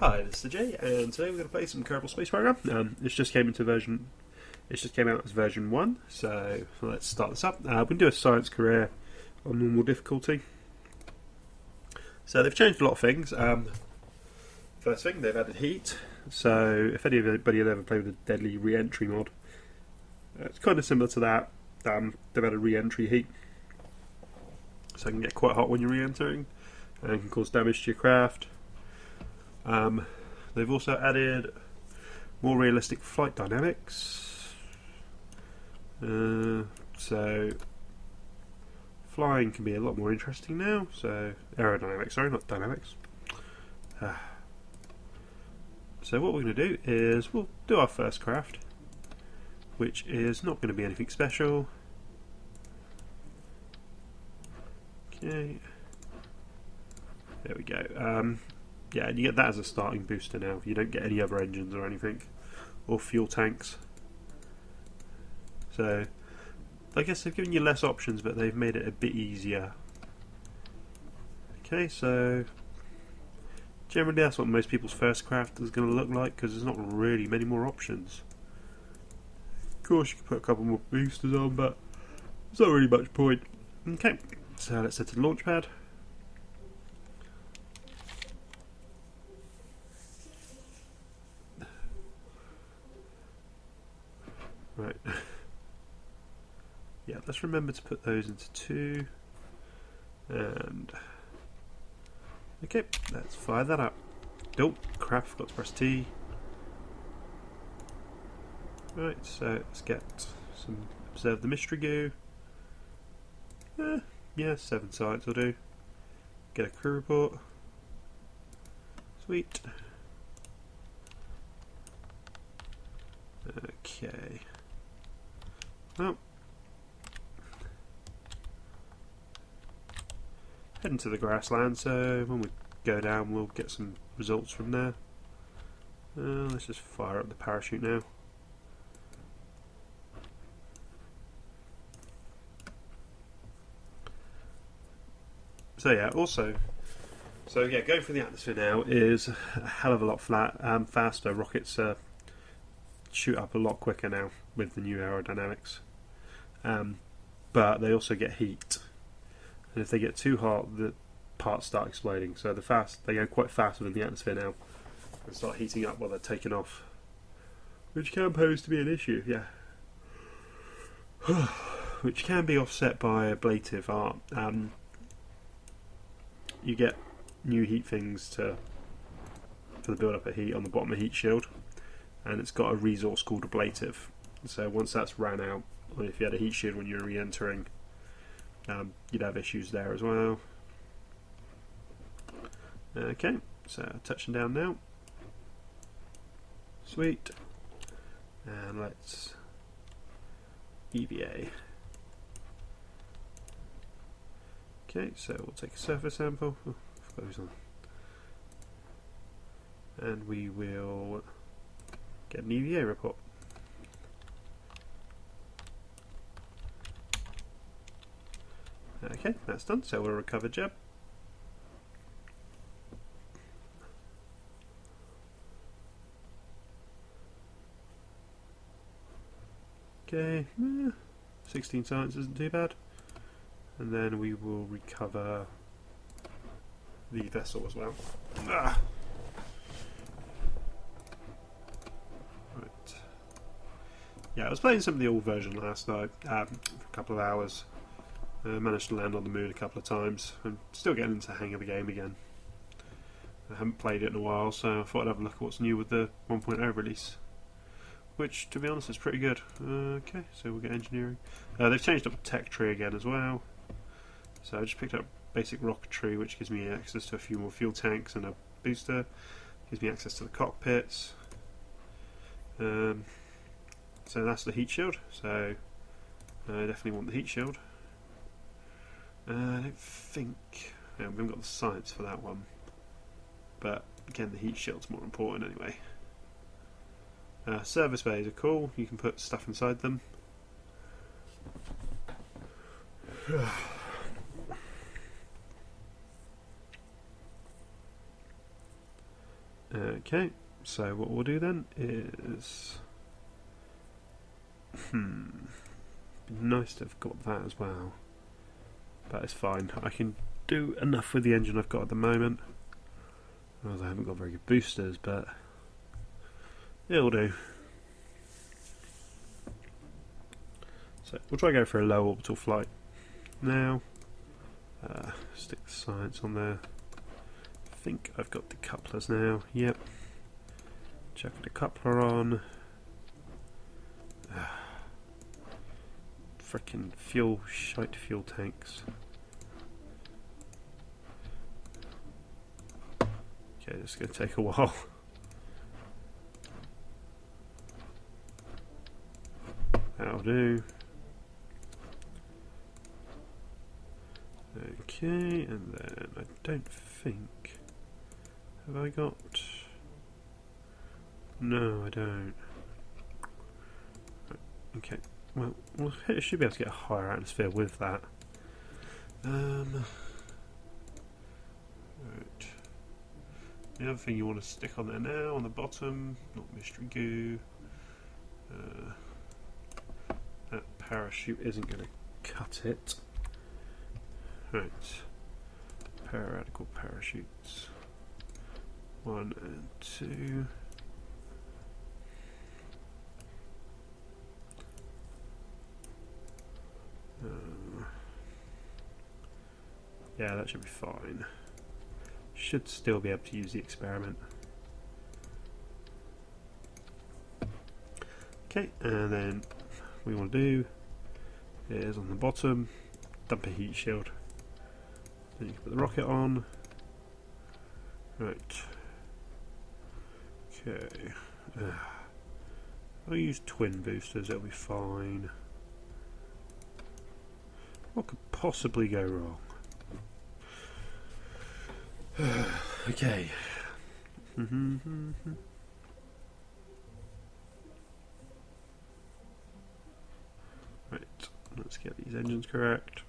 Hi, this is the J, and today we're going to play some Kerbal Space Program. It's just came out as version 1, so let's start this up. We're going to do a science career on normal difficulty. So they've changed a lot of things. First thing, they've added heat. So if anybody had ever played with the deadly re-entry mod, it's kind of similar to that. They've added re-entry heat, so it can get quite hot when you're re-entering and can cause damage to your craft. They've also added more realistic flight dynamics. So flying can be a lot more interesting now. So aerodynamics, sorry, not dynamics. So what we're going to do is we'll do our first craft, which is not going to be anything special. Okay, there we go. Yeah, and you get that as a starting booster now. You don't get any other engines or anything, or fuel tanks. So, I guess they've given you less options, but they've made it a bit easier. Okay, so generally that's what most people's first craft is going to look like, because there's not really many more options. Of course, you can put a couple more boosters on, but there's not really much point. Okay, so let's set to the launch pad. Right. Yeah, let's remember to put those into 2. And okay, let's fire that up. Oh, crap, forgot to press T. Right, so let's get some observe the mystery goo. Yeah, 7 sites will do. Get a crew report. Sweet. Okay. Well, heading to the grassland, so when we go down we'll get some results from there. Let's just fire up the parachute now. So yeah, also, going through the atmosphere now is a hell of a lot faster. Rockets shoot up a lot quicker now with the new aerodynamics, but they also get heat, and if they get too hot the parts start exploding. So they go quite fast within the atmosphere now and start heating up while they're taking off, which can pose to be an issue. Yeah. Which can be offset by ablative art. You get new heat things for the build up of heat on the bottom of heat shield, and it's got a resource called ablative. So once that's ran out, or if you had a heat shield when you were re-entering, you'd have issues there as well. Okay, so touching down now. Sweet. And let's EVA. Okay, so we'll take a surface sample. Oh, I forgot who's on. And we will get an EVA report. Okay, that's done, so we'll recover Jeb. Okay, 16 science isn't too bad. And then we will recover the vessel as well. Right. Yeah, I was playing some of the old version last night for a couple of hours. Managed to land on the moon a couple of times. I'm still getting into the hang of the game again. I haven't played it in a while, so I thought I'd have a look at what's new with the 1.0 release, which, to be honest, is pretty good. Okay, so we'll get engineering. They've changed up the tech tree again as well. So I just picked up basic rocketry, which gives me access to a few more fuel tanks and a booster. Gives me access to the cockpits. So that's the heat shield. So I definitely want the heat shield. I don't think we haven't got the science for that one, but again, the heat shield's more important anyway. Service bays are cool. You can put stuff inside them. Okay, so what we'll do then is... Be nice to have got that as well. But it's fine. I can do enough with the engine I've got at the moment. Well, I haven't got very good boosters, but it'll do. So we'll try to go for a low orbital flight now. Stick the science on there. I think I've got the couplers now. Yep. Chuck the coupler on. Frickin' shite fuel tanks. Okay, it's going to take a while. That'll do. Okay, and then I don't think... Have I got... No, I don't. Okay, well, we should be able to get a higher atmosphere with that. Right. The other thing you want to stick on there now, on the bottom, not mystery goo. That parachute isn't going to cut it. Right. Radical parachutes. 1 and 2. Yeah, that should be fine. Should still be able to use the experiment. Okay, and then what we want to do is on the bottom, dump a heat shield. Then you can put the rocket on. Right. Okay. I'll use twin boosters, it'll be fine. What could possibly go wrong? Okay. Right, let's get these engines correct.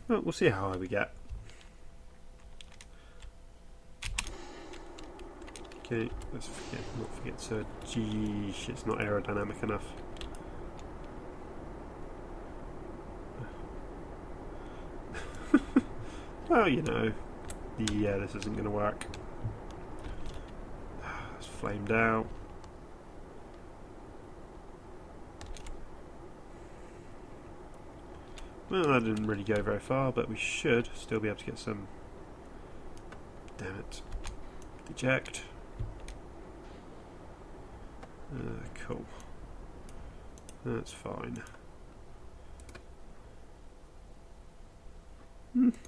Well, we'll see how high we get. Okay, let's not forget to... Geesh, it's not aerodynamic enough. Well, you know, yeah, this isn't going to work. It's flamed out. Well, that didn't really go very far, but we should still be able to get some... Damn it. Eject. Cool. That's fine.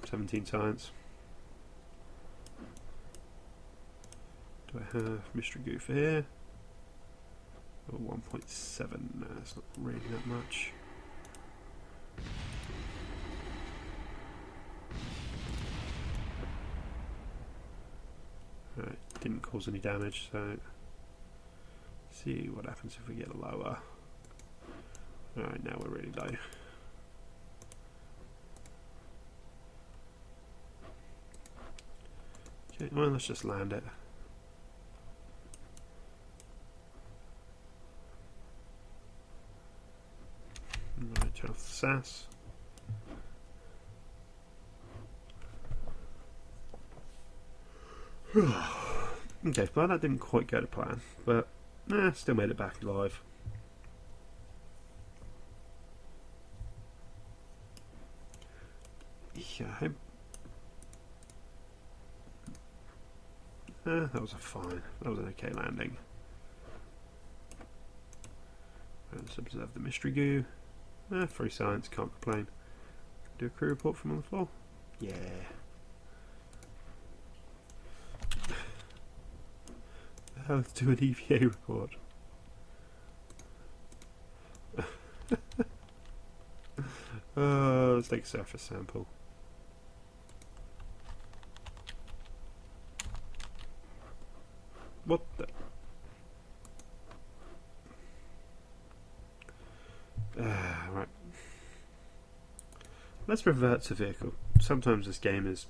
17 science. Do I have mystery goo for here? Oh, 1.7. No, that's not really that much. Right, didn't cause any damage, so see what happens if we get lower. Alright, now we're really low. Okay, well, let's just land it. Right, turn off the SAS. Okay, well, that didn't quite go to plan, but still made it back alive. Yeah, that was that was an okay landing. Let's observe the mystery goo. Free science, can't complain. Do a crew report from on the floor? Yeah. Let's do an EVA report. Let's take a surface sample. What the? Right. Let's revert to vehicle. Sometimes this game is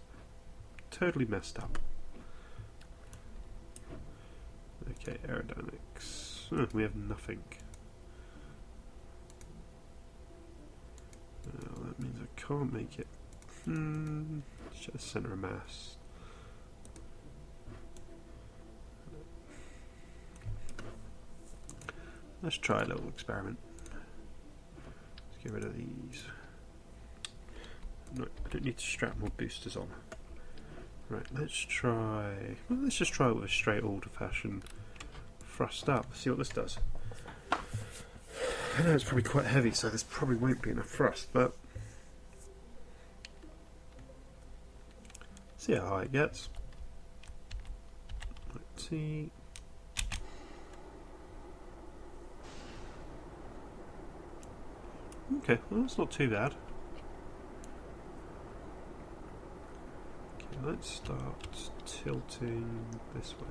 totally messed up. Okay, aerodynamics. Oh, we have nothing. Oh, that means I can't make it. Just centre of mass. Let's try a little experiment. Let's get rid of these. No, I don't need to strap more boosters on. Right, let's try. Well, let's just try it with a straight old-fashioned thrust up. See what this does. I know it's probably quite heavy, so this probably won't be enough thrust, but see how high it gets. Let's see. Okay, well, that's not too bad. Okay, let's start tilting this way.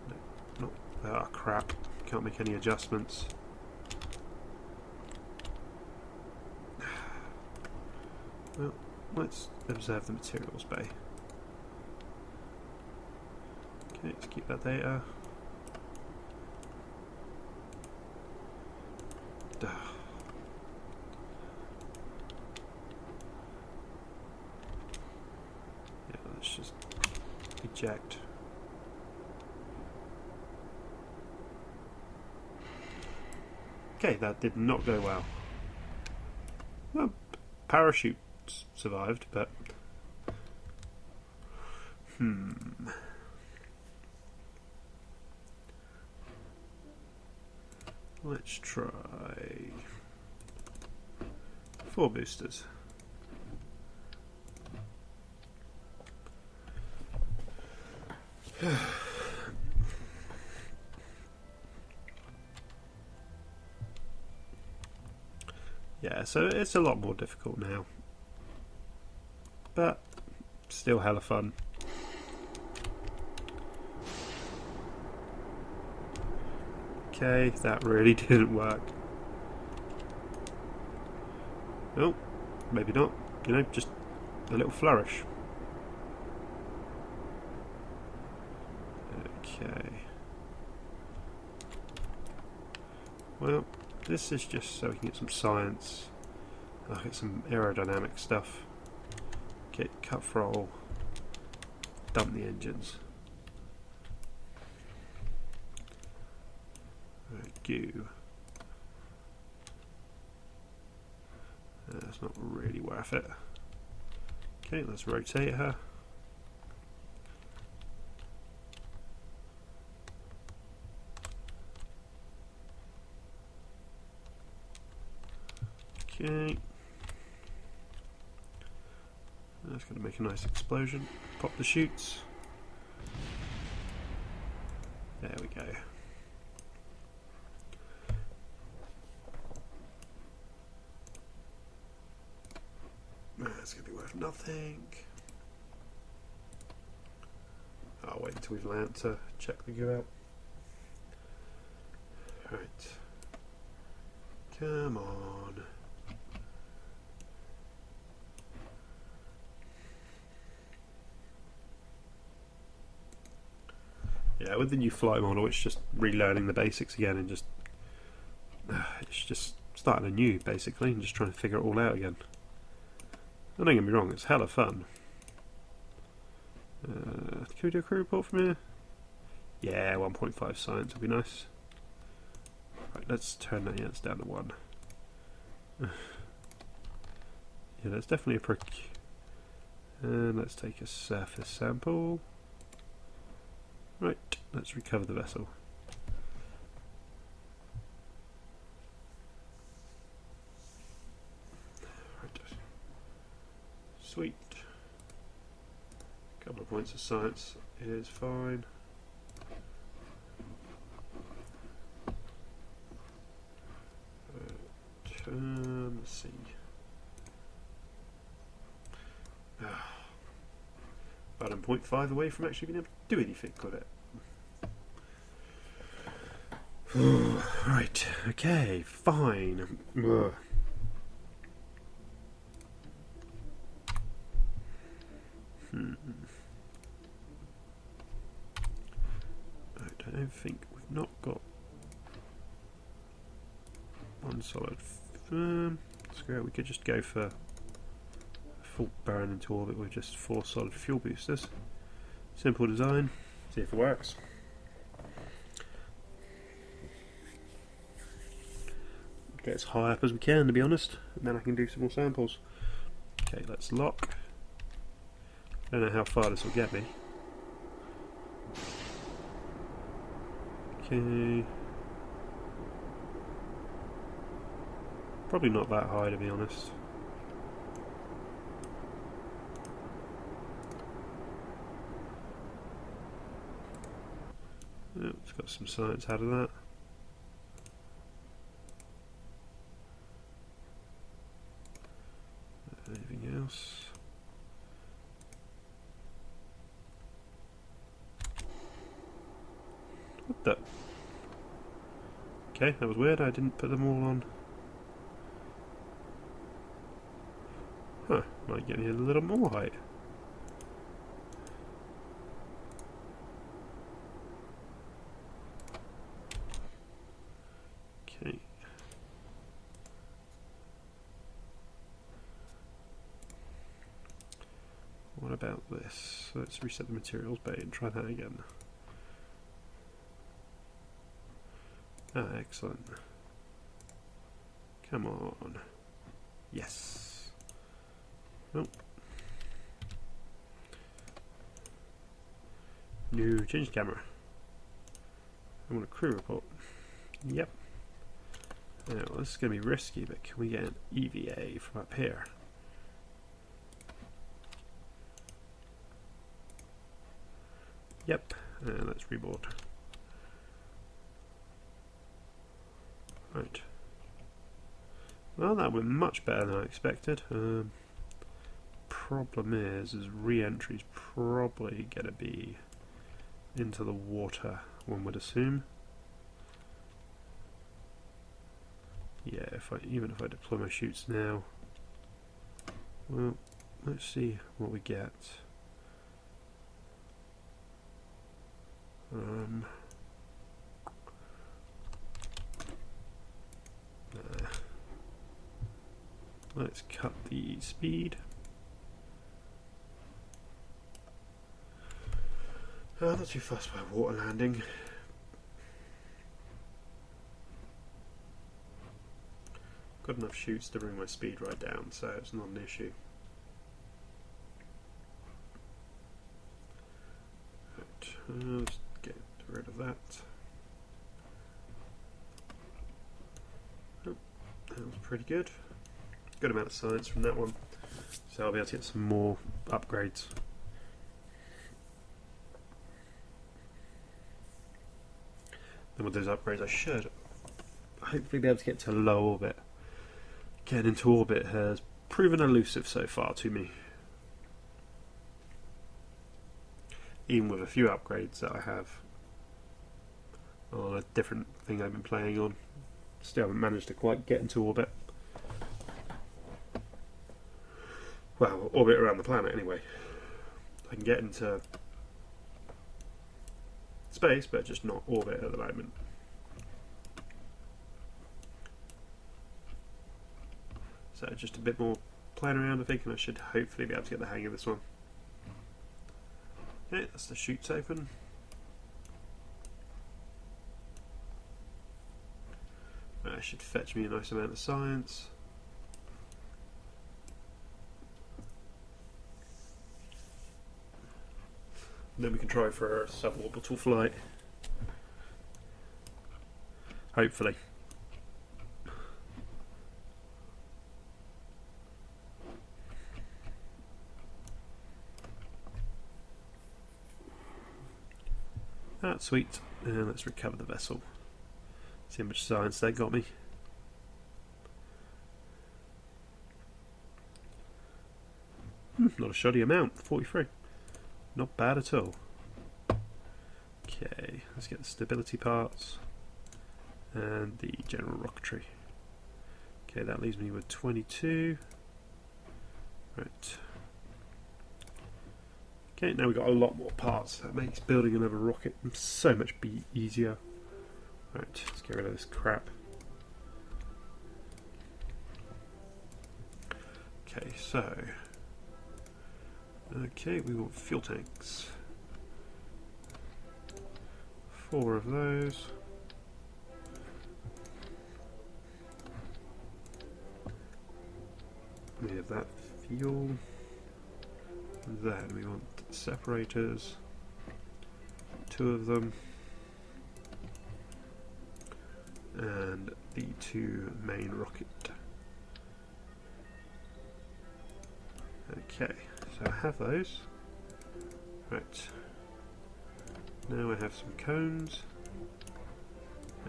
No, not. Ah, crap. Can't make any adjustments. Well, let's observe the materials bay. Okay, let's keep that data. Duh. Yeah, let's just eject. Okay, that did not go well. Well, parachute survived, but let's try 4 boosters. Yeah, so it's a lot more difficult now, but still hella fun. Okay, that really didn't work. Oh, maybe not. You know, just a little flourish. Okay. Well, this is just so we can get some science. I'll get some aerodynamic stuff. Okay, cut throttle. Dump the engines. Goo. That's not really worth it. Okay, let's rotate her. Okay. That's going to make a nice explosion. Pop the chutes. There we go. That's going to be worth nothing. I'll wait until we've landed to check the goo out. Right. Come on. Yeah, with the new flight model, it's just relearning the basics again and just it's just starting anew basically and just trying to figure it all out again. Don't get me wrong, it's hella fun. Can we do a crew report from here? Yeah, 1.5 science would be nice. Right, let's turn that ants down to 1. Yeah, that's definitely a prick. And let's take a surface sample. Right, let's recover the vessel. Right. Sweet. Couple of points of science is fine. Let's see. About a 0.5 away from actually being able to do anything with it. Right, okay, fine. Ugh. Right. don't think we've not got one solid. So we could just go for full burn into orbit with just 4 solid fuel boosters. Simple design. See if it works. Get as high up as we can, to be honest, and then I can do some more samples. Okay, let's lock. Don't know how far this will get me. Okay. Probably not that high, to be honest. Oh, it's got some science out of that. Anything else? What the? Okay, that was weird. I didn't put them all on. Huh, might get me a little more height. Okay. What about this? Let's reset the materials bay and try that again. Ah, excellent. Come on. Yes. Oh. No, change the camera. I want a crew report. Yep. Now, this is going to be risky, but can we get an EVA from up here? Yep. Let's reboard. Right. Well, that went much better than I expected. Problem is re-entry's probably going to be into the water, one would assume. Yeah, even if I deploy my chutes now. Well, let's see what we get. Let's cut the speed. Not too fast by water landing. Got enough chutes to bring my speed right down, so it's not an issue. Right, let's get rid of that. Oh, that was pretty good. Good amount of science from that one, so I'll be able to get some more upgrades. Then with those upgrades I should hopefully be able to get to low orbit. Getting into orbit has proven elusive so far to me. Even with a few upgrades that I have on a different thing I've been playing on, still haven't managed to quite get into orbit. Well, orbit around the planet anyway. I can get into space, but just not orbit at the moment. So just a bit more playing around, I think, and I should hopefully be able to get the hang of this one. Okay, that's the chutes open. That should fetch me a nice amount of science. Then we can try for a suborbital flight. Hopefully. That's sweet. And let's recover the vessel. See how much science they got me. Not a shoddy amount, 43. Not bad at all. Okay, let's get the stability parts and the general rocketry. Okay, that leaves me with 22. Right. Okay, now we've got a lot more parts. That makes building another rocket so much easier. Right, let's get rid of this crap. Okay, so... Okay, we want fuel tanks. 4 of those. We have that fuel. Then we want separators, 2 of them, and the 2 main rocket. Okay, so I have those. Right, now I have some cones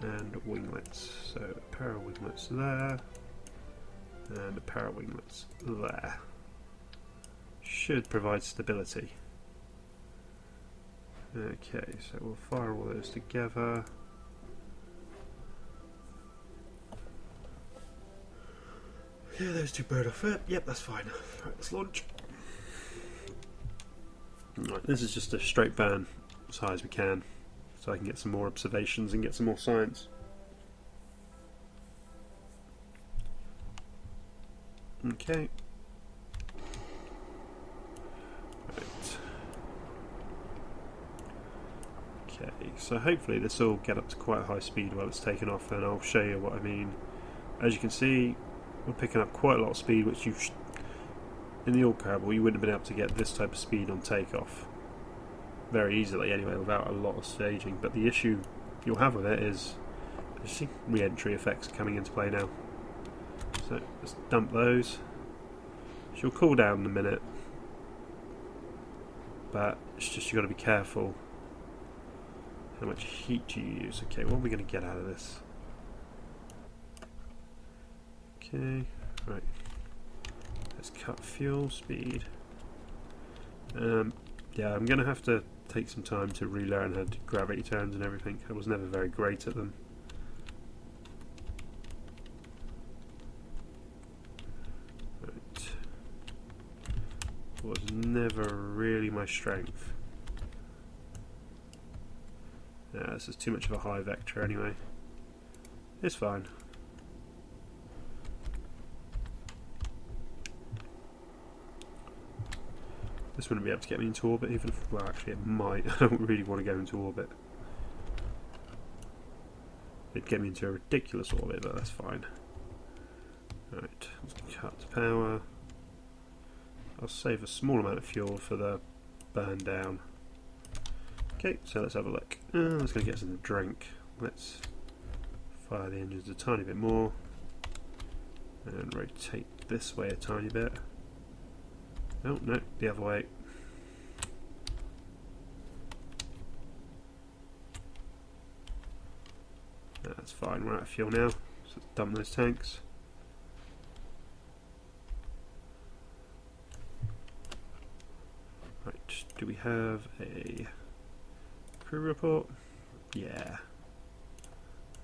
and winglets. So a pair of winglets there, and a pair of winglets there. Should provide stability. Okay, so we'll fire all those together. Yeah, those 2 burn off it. Yep, that's fine. Right, let's launch. Right, this is just a straight burn as high as we can, so I can get some more observations and get some more science. Okay. Right. Okay, so hopefully this will get up to quite a high speed while it's taken off, and I'll show you what I mean. As you can see, we're picking up quite a lot of speed, which in the old Kerbal you wouldn't have been able to get this type of speed on takeoff very easily anyway, without a lot of staging. But the issue you'll have with it is, you see, re-entry effects coming into play now. So let's dump those. She'll cool down in a minute, but it's just you've got to be careful how much heat you use. Okay, what are we going to get out of this? Okay, right. Let's cut fuel speed. Yeah, I'm going to have to take some time to relearn how to do gravity turns and everything. I was never very great at them. Right. Was never really my strength. Yeah, this is too much of a high vector anyway. It's fine. This wouldn't be able to get me into orbit, even if, well, actually it might. I don't really want to go into orbit. It'd get me into a ridiculous orbit, but that's fine. Right, let's cut power. I'll save a small amount of fuel for the burn down. Okay, so let's have a look. Let's go get some drink. Let's fire the engines a tiny bit more and rotate this way a tiny bit. Oh no, the other way. That's fine, we're out of fuel now, so let's dump those tanks. Right, do we have a crew report? Yeah,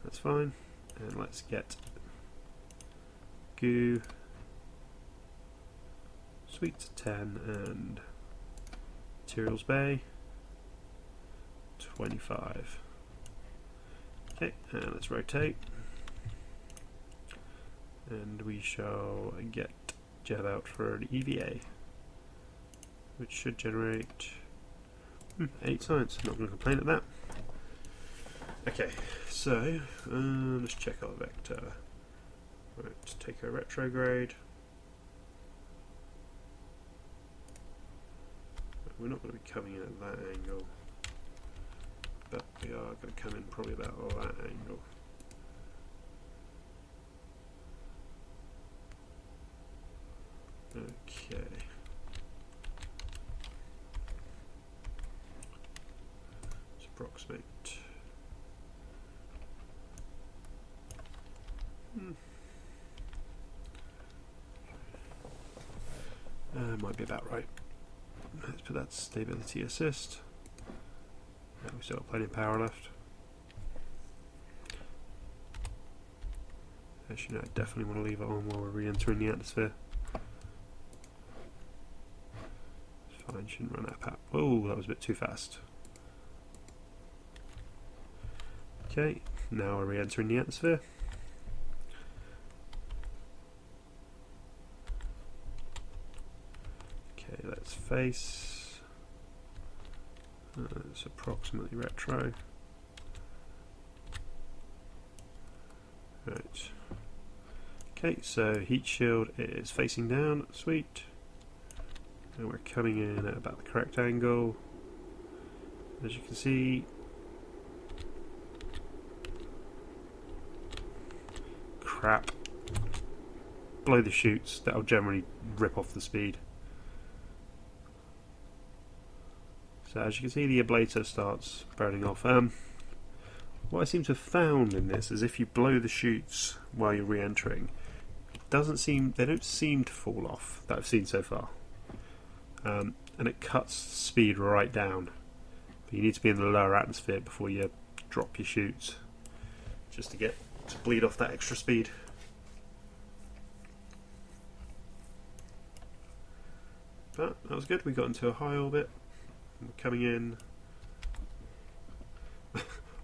that's fine. And let's get goo. Sweets 10 and materials bay 25. Okay, and let's rotate, and we shall get jet out for an EVA, which should generate 8 science. Not going to complain at that. Okay, so let's check our vector. Right, let's take a retrograde. We're not going to be coming in at that angle, but we are going to come in probably about that angle. Okay. Let's approximate. Might be about right. Let's put that stability assist. Yeah, we still got plenty of power left. Actually, no, I definitely want to leave it on while we're re-entering the atmosphere. It's fine, shouldn't run out of power. Oh, that was a bit too fast. Okay, now we're re-entering the atmosphere. Okay, let's face. It's approximately retro. Right. Okay, so heat shield is facing down, sweet. And we're coming in at about the correct angle. As you can see, crap. Blow the chutes, that'll generally rip off the speed. So as you can see, the ablator starts burning off. What I seem to have found in this is if you blow the chutes while you're re-entering, they don't seem to fall off that I've seen so far. And it cuts speed right down. But you need to be in the lower atmosphere before you drop your chutes, just to bleed off that extra speed. But that was good. We got into a high orbit. We're coming in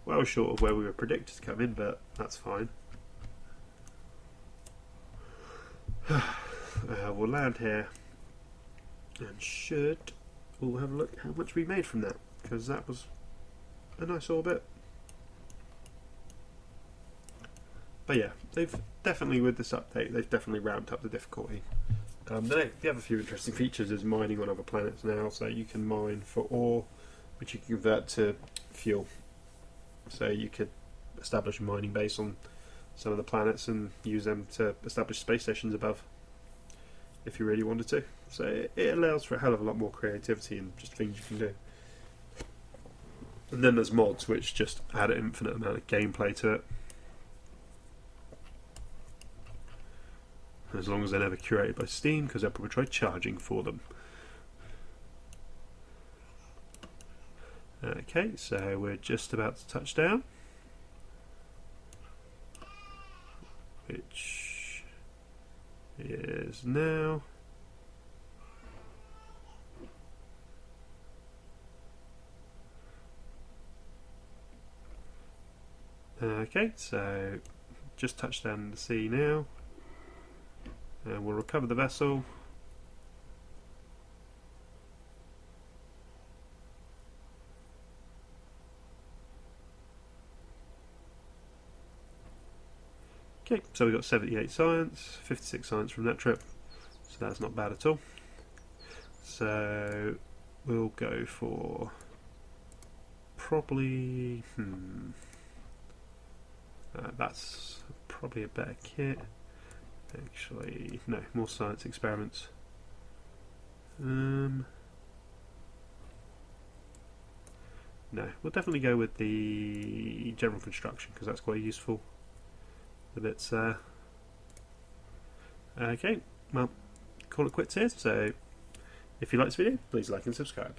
well short of where we were predicted to come in, but that's fine. We'll land here and we'll have a look how much we made from that, because that was a nice orbit. But yeah, they've definitely, with this update, they've definitely ramped up the difficulty. The other few interesting features is mining on other planets now, so you can mine for ore, which you can convert to fuel. So you could establish a mining base on some of the planets and use them to establish space stations above, if you really wanted to. So it allows for a hell of a lot more creativity and just things you can do. And then there's mods which just add an infinite amount of gameplay to it, as long as they're never curated by Steam, because they'll probably try charging for them. Okay, so we're just about to touch down, which is now. Okay, so just touched down in the sea now, and we'll recover the vessel. Okay, so we got 78 science, 56 science from that trip, so that's not bad at all. So we'll go for probably that's probably a better kit. Actually, no, more science experiments. No, we'll definitely go with the general construction, because that's quite useful. The bits there. Okay, well, call it quits here. So if you like this video, please like and subscribe.